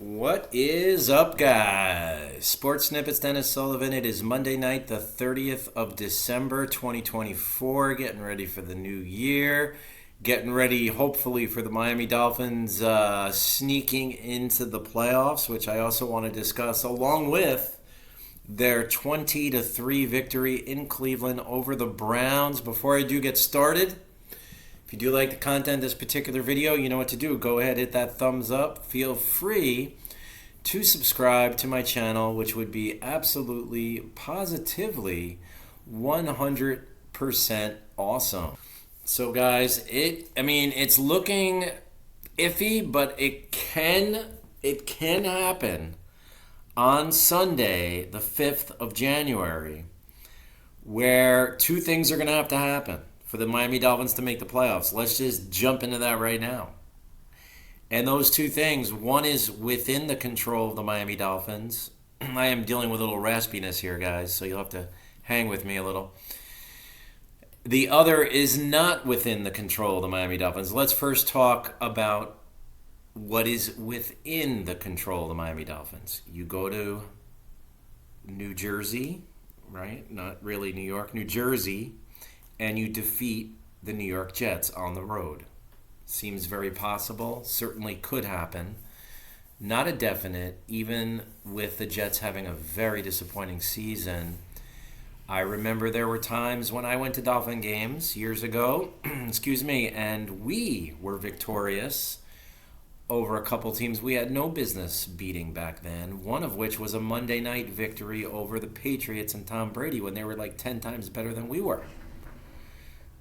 What is up, guys? Sports Snippets, Dennis Sullivan. It is Monday night, the 30th of December, 2024. Getting ready for the new year. Getting ready, hopefully, for the Miami Dolphins sneaking into the playoffs, which I also want to discuss, along with their 20-3 victory in Cleveland over the Browns. Before I do get started, if you do like the content of this particular video, you know what to do. Go ahead, hit that thumbs up. Feel free to subscribe to my channel, which would be absolutely, positively, 100% awesome. So, guys, it's looking iffy, but it can happen on Sunday, the 5th of January, where two things are going to have to happen for the Miami Dolphins to make the playoffs. Let's just jump into that right now. And those two things, one is within the control of the Miami Dolphins. I am dealing with a little raspiness here, guys, so you'll have to hang with me a little. The other is not within the control of the Miami Dolphins. Let's first talk about what is within the control of the Miami Dolphins. You go to New Jersey, right? Not really New York, New Jersey, and you defeat the New York Jets on the road. Seems very possible. Certainly could happen. Not a definite, even with the Jets having a very disappointing season. I remember there were times when I went to Dolphin games years ago, and we were victorious over a couple teams we had no business beating back then, one of which was a Monday night victory over the Patriots and Tom Brady when they were like 10 times better than we were.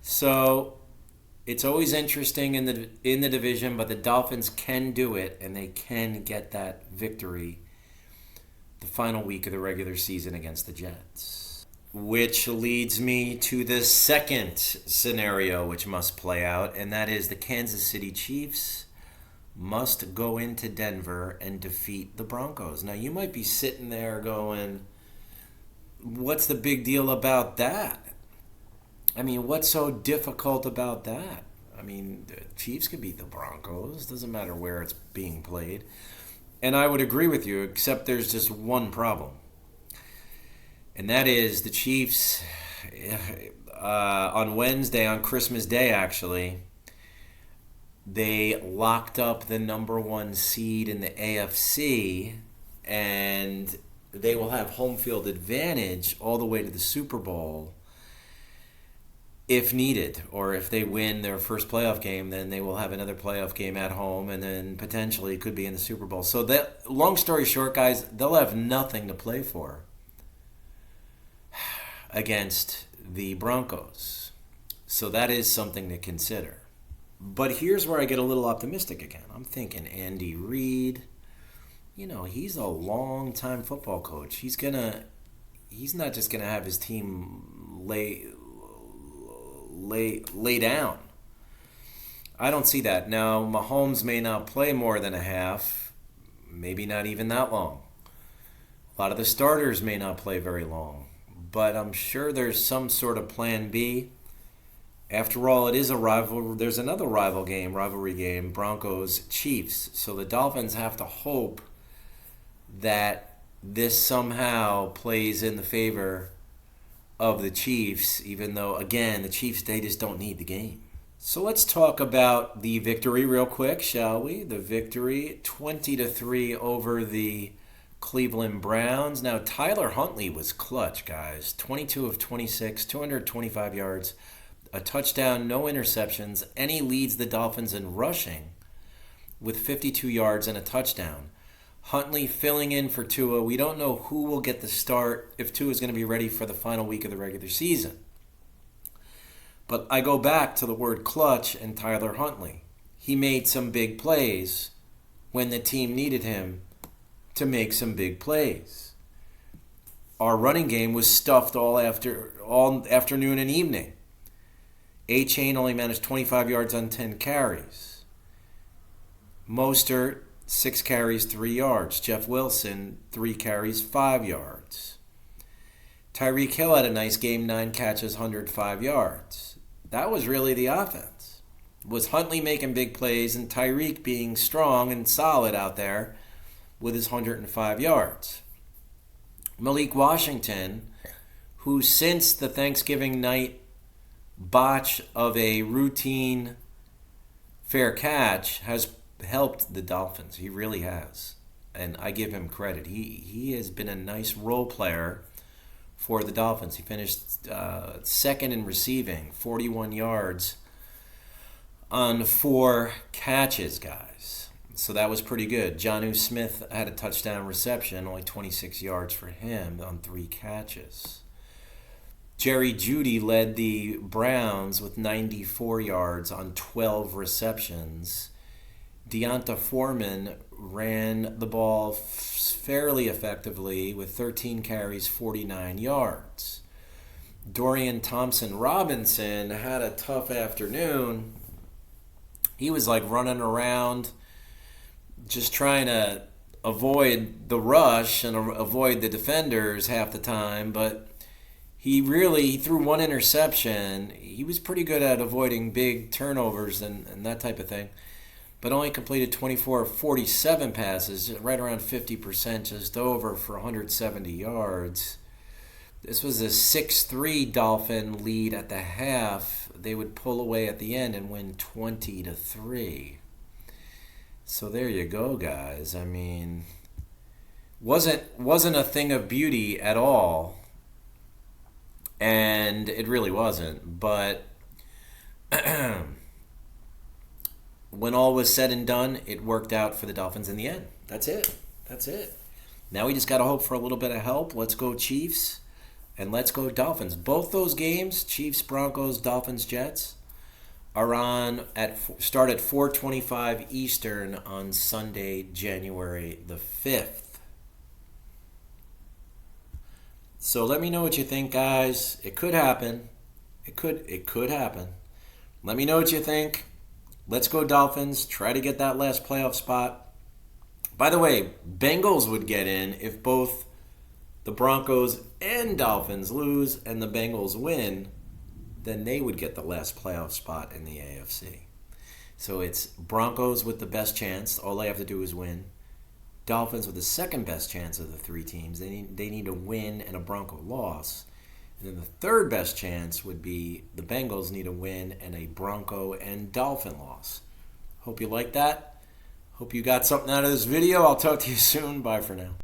So it's always interesting in the division, but the Dolphins can do it, and they can get that victory the final week of the regular season against the Jets. Which leads me to the second scenario which must play out, and that is the Kansas City Chiefs must go into Denver and defeat the Broncos. Now, you might be sitting there going, what's the big deal about that? I mean, what's so difficult about that? I mean, the Chiefs could beat the Broncos. Doesn't matter where it's being played. And I would agree with you, except there's just one problem. And that is the Chiefs, on Wednesday, on Christmas Day, actually, they locked up the number one seed in the AFC, and they will have home field advantage all the way to the Super Bowl if needed. Or if they win their first playoff game, then they will have another playoff game at home, and then potentially could be in the Super Bowl. So that, long story short, guys, they'll have nothing to play for against the Broncos. So that is something to consider. But here's where I get a little optimistic again. I'm thinking Andy Reid, he's a long-time football coach. He's not just gonna have his team lay down. I don't see that. Now, Mahomes may not play more than a half, maybe not even that long. A lot of the starters may not play very long, but I'm sure there's some sort of plan B. After all, it is a rival. There's another rivalry game, Broncos-Chiefs. So the Dolphins have to hope that this somehow plays in the favor of the Chiefs, even though, again, the Chiefs, they just don't need the game. So let's talk about the victory real quick, shall we? The victory, 20-3 over the Cleveland Browns. Now, Tyler Huntley was clutch, guys. 22 of 26, 225 yards, a touchdown, no interceptions, and he leads the Dolphins in rushing with 52 yards and a touchdown. Huntley filling in for Tua. We don't know who will get the start, if Tua is going to be ready for the final week of the regular season. But I go back to the word clutch and Tyler Huntley. He made some big plays when the team needed him to make some big plays. Our running game was stuffed all afternoon and evening. Achane only managed 25 yards on 10 carries. Mostert, 6 carries, 3 yards. Jeff Wilson, 3 carries, 5 yards. Tyreek Hill had a nice game, 9 catches, 105 yards. That was really the offense. Was Huntley making big plays and Tyreek being strong and solid out there with his 105 yards. Malik Washington, who since the Thanksgiving night botch of a routine fair catch has helped the Dolphins. He really has. And I give him credit. He has been a nice role player for the Dolphins. He finished second in receiving, 41 yards on 4 catches, guys. So that was pretty good. Jonnu Smith had a touchdown reception, only 26 yards for him on 3 catches. Jerry Jeudy led the Browns with 94 yards on 12 receptions. Deonta Foreman ran the ball fairly effectively with 13 carries, 49 yards. Dorian Thompson-Robinson had a tough afternoon. He was like running around just trying to avoid the rush and avoid the defenders half the time, but he threw 1 interception. He was pretty good at avoiding big turnovers and that type of thing, but only completed 24 of 47 passes, right around 50%, just over for 170 yards. This was a 6-3 Dolphin lead at the half. They would pull away at the end and win 20-3. So there you go, guys. I mean, wasn't a thing of beauty at all, and it really wasn't. But when all was said and done, it worked out for the Dolphins in the end. That's it. Now we just got to hope for a little bit of help. Let's go Chiefs, and let's go Dolphins. Both those games, Chiefs, Broncos, Dolphins, Jets, are on start at 4:25 Eastern on Sunday, January the 5th. So let me know what you think, guys. It could happen. It could happen. Let me know what you think. Let's go Dolphins. Try to get that last playoff spot. By the way, Bengals would get in if both the Broncos and Dolphins lose and the Bengals win. Then they would get the last playoff spot in the AFC. So it's Broncos with the best chance. All they have to do is win. Dolphins with the second best chance of the 3 teams. They need a win and a Bronco loss. And then the third best chance would be the Bengals need a win and a Bronco and Dolphin loss. Hope you like that. Hope you got something out of this video. I'll talk to you soon. Bye for now.